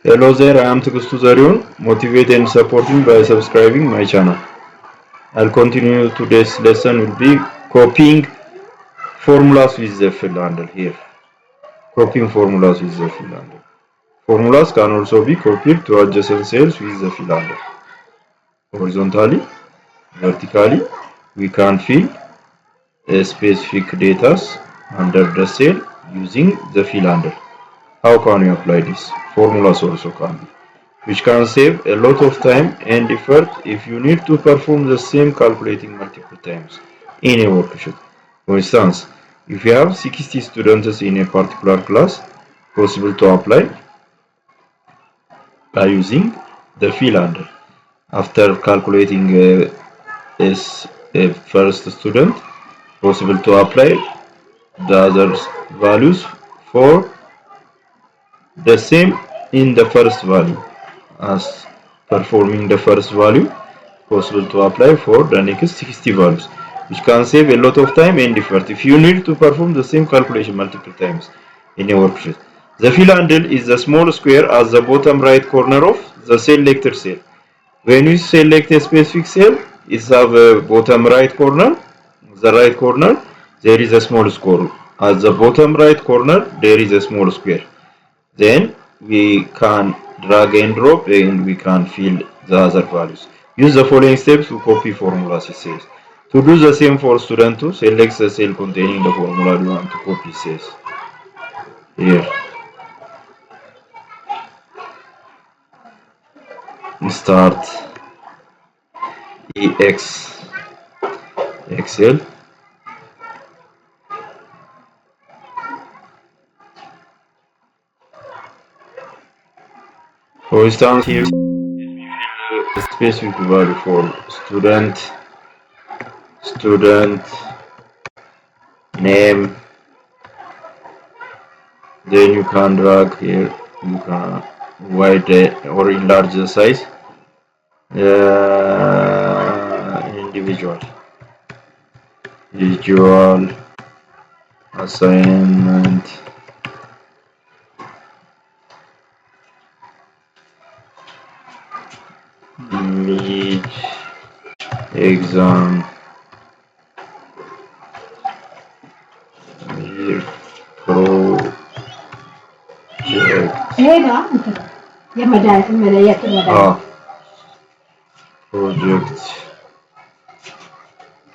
Hello there, I am Tugustu Zariun, motivated and supporting by subscribing my channel. I'll continue today's lesson will be copying formulas with the fill handle here. Copying formulas with the fill handle. Formulas can also be copied to adjacent cells with the fill handle. Horizontally, vertically, we can fill a specific data under the cell using the fill handle. How can you apply this? Formulas also can be, which can save a lot of time and effort if you need to perform the same calculating multiple times in a worksheet. For instance, if you have 60 students in a particular class, possible to apply by using the fill handle. After calculating a first student, possible to apply the other values for the same in the first value. As performing the first value, possible to apply for the next 60 values, which can save a lot of time and effort if you need to perform the same calculation multiple times in a worksheet. The fill handle is the small square at the bottom right corner of the selected cell. When you select a specific cell, it have a bottom right corner. The right corner, there is a small square. At the bottom right corner, there is a small square. Then we can drag and drop and we can fill the other values. Use the following steps to copy formulas, it says. To do the same for student 2, select the cell containing the formula you want to copy, it says. Here. Start EX Excel. For instance, here a specific value for student name. Then you can drag here, you can widen or enlarge the size. Individual assignment mid exam project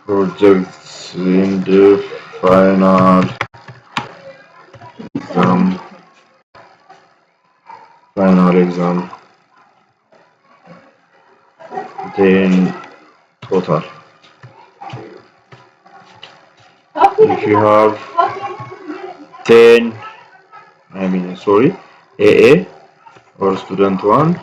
projects in the final exam, then total. If you have 10, AA or student 1,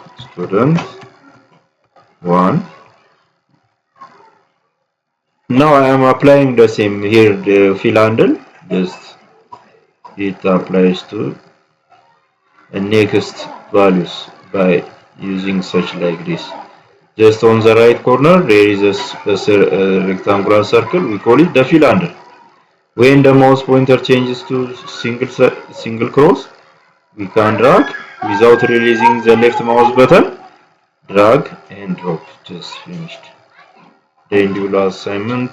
Now I am applying the same here, the fill handle, just it applies to the next values by using such like this. Just on the right corner there is a rectangular circle, we call it the fill handle. When the mouse pointer changes to single cross, we can drag without releasing the left mouse button, drag and drop, just finished. The individual assignment.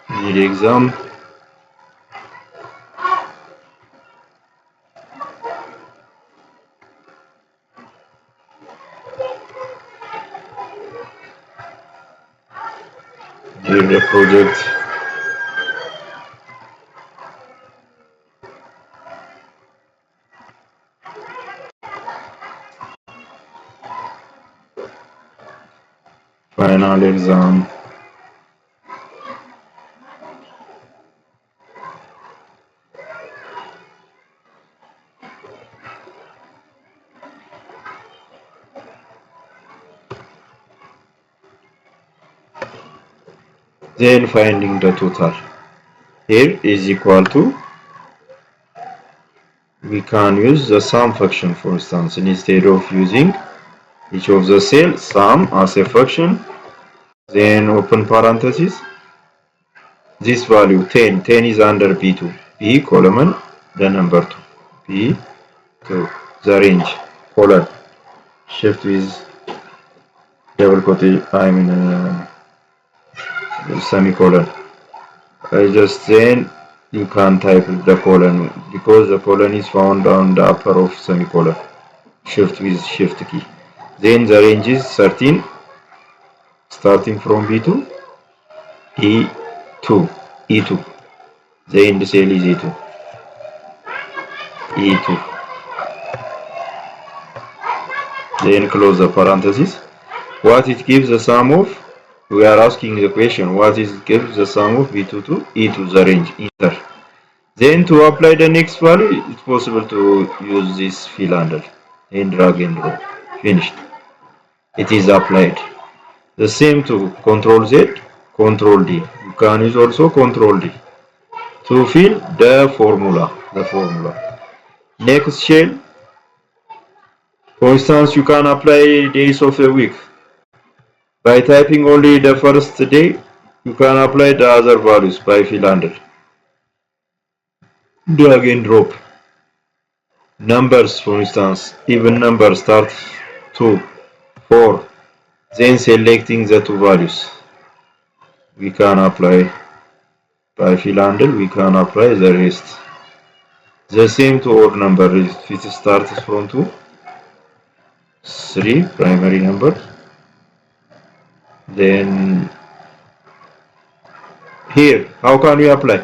Mid exam. Here the project. Final exam. Then finding the total. Here is equal to, we can use the sum function, for instance, instead of using each of the cells, sum as a function, then open parenthesis, this value 10 is under B2, B column the number 2, B2, the range colon shift with double quotation, semicolon. I just then you can type the colon because the colon is found on the upper of semicolon. Shift with shift key. Then the range is 13 starting from B2, E2, E2. The end cell is E2, E2. Then close the parenthesis. What it gives the sum of? We are asking the question. What is it gives the sum of B2 to E2 the range? Enter. Then to apply the next value, it's possible to use this fill handle and drag and drop. Finished. It is applied. The same to Control Z, Control D. You can use also Control D to fill the formula. Next shell. For instance, you can apply days of the week. By typing only the first day, you can apply the other values by fill handle. Drag and drop. Numbers, for instance, even number start 2, 4, then selecting the two values. We can apply by fill handle, we can apply the rest. The same to odd number, if it starts from 2, 3 primary number, then here how can we apply?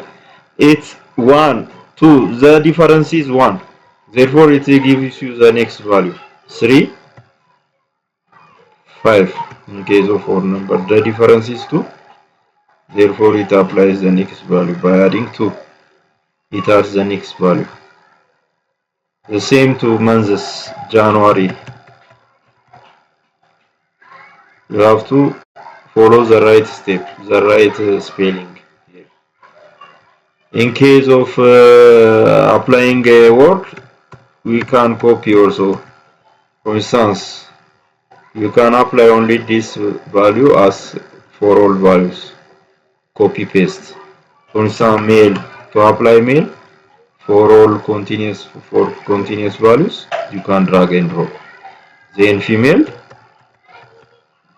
It's 1, 2, the difference is 1, therefore it gives you the next value 3, 5 in case of odd number, the difference is 2, therefore it applies the next value by adding 2, it adds the next value. The same to months, January. You have to follow the right step, the right spelling here. In case of applying a word, we can copy also. For instance, you can apply only this value as for all values. Copy paste. For instance, male, to apply male for all continuous values, you can drag and drop. Then female,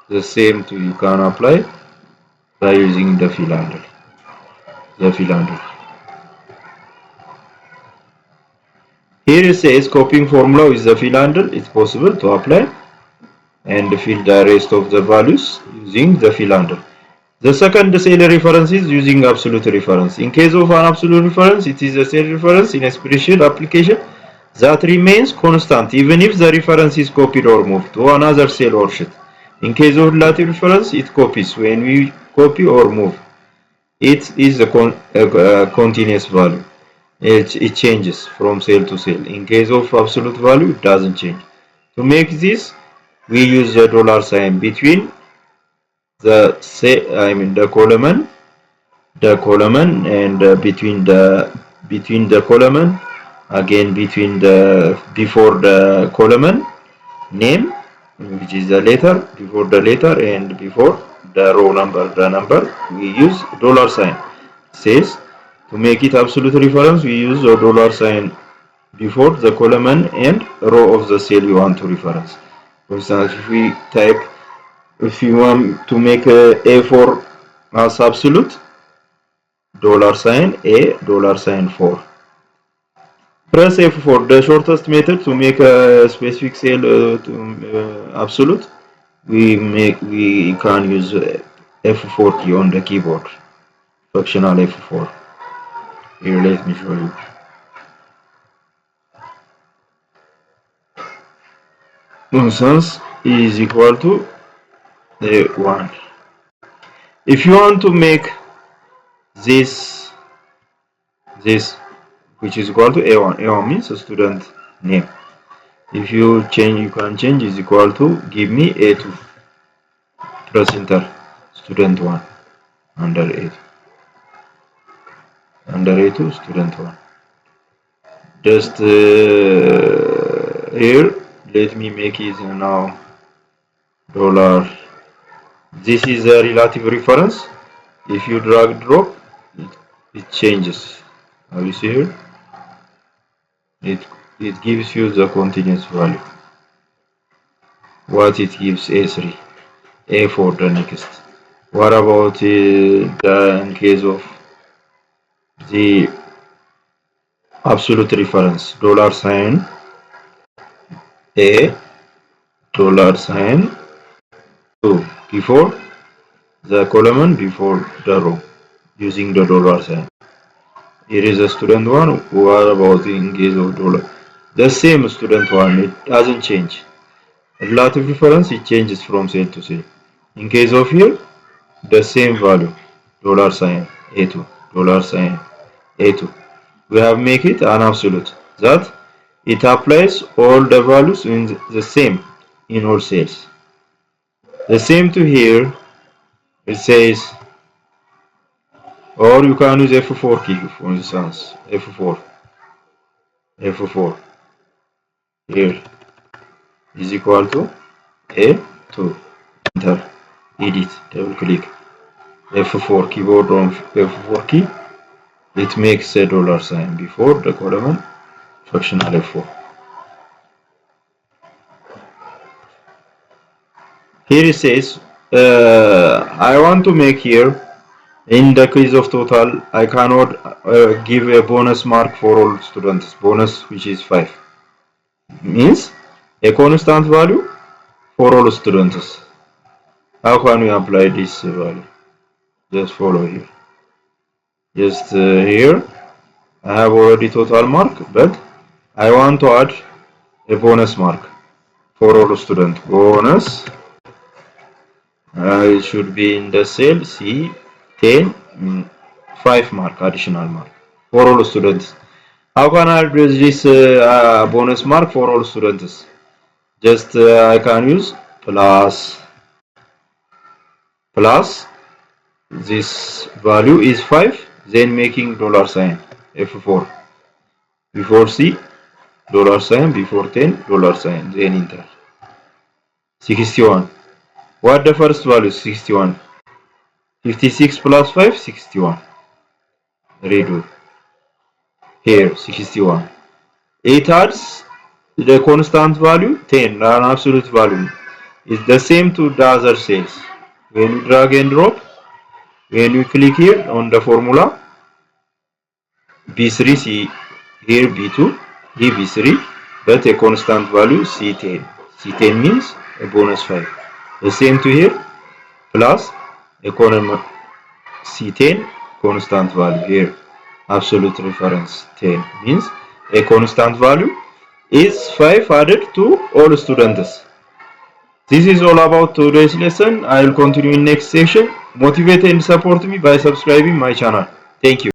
the same to you can apply by using the fill handle. Here it says copying formula with the fill handle. It's possible to apply and fill the rest of the values using the fill handle. The second cell reference is using absolute reference. In case of an absolute reference, it is a cell reference in a spreadsheet application that remains constant even if the reference is copied or moved to another cell or sheet. In case of relative reference, it copies when we copy or move. It is a continuous value. It changes from cell to cell. In case of absolute value, it doesn't change. To make this, we use the dollar sign between the column and between the column, again between the before the column name, which is the letter, before the letter and before the row number, we use dollar sign. Says to make it absolute reference, we use a dollar sign before the column and row of the cell you want to reference. For instance, if you want to make a A4 as absolute, dollar sign A, dollar sign 4. Press F4, the shortest method to make a specific cell absolute. We can use F4 key on the keyboard. Fractional F4. Here, let me show you. Nonsense is equal to 1. If you want to make this which is equal to A1 means a student name. If you can change is equal to give me A2. Press enter. Student 1 under A2. Under A2 student 1. Just here, let me make it now dollar. This is a relative reference. If you drag drop, it changes. How you see here? It gives you the continuous value. What it gives A3, A4 the next. What about in case of the absolute reference? Dollar sign A, dollar sign 2 before the column, before the row, using the dollar sign. Here is a student one. What about in case of dollar? The same student one, it doesn't change. Relative reference, it changes from cell to cell. In case of here, the same value, dollar sign A2, dollar sign A2. We have make it an absolute, that it applies all the values in the same in all cells. The same to here, it says, or you can use F4 key for instance, F4, F4 here is equal to A2, enter, edit, double click, F4 keyboard on F4 key, it makes a dollar sign before the column fractional F4. Here it says, I want to make here, in the case of total, I cannot give a bonus mark for all students, bonus which is 5. Means a constant value for all students. How can we apply this value? Just follow here. Just here, I have already total mark, but I want to add a bonus mark for all students. Bonus, it should be in the cell C10, 5 mark, additional mark for all students. How can I add this bonus mark for all students? Just I can use plus this value is 5, then making dollar sign F4 before C, dollar sign before 10, dollar sign, then enter. 61. What the first value? 61. 56 plus 5, 61. Redo. Here 61. It adds the constant value 10, an absolute value. It's the same to the other cells. When you drag and drop, when you click here on the formula, B3, C here B2, here B3, but a constant value C10. C10 means a bonus 5. The same to here, plus a column C10 constant value here. Absolute reference 10 means a constant value is 5 added to all students. This is all about today's lesson. I will continue in next session. Motivate and support me by subscribing my channel. Thank you.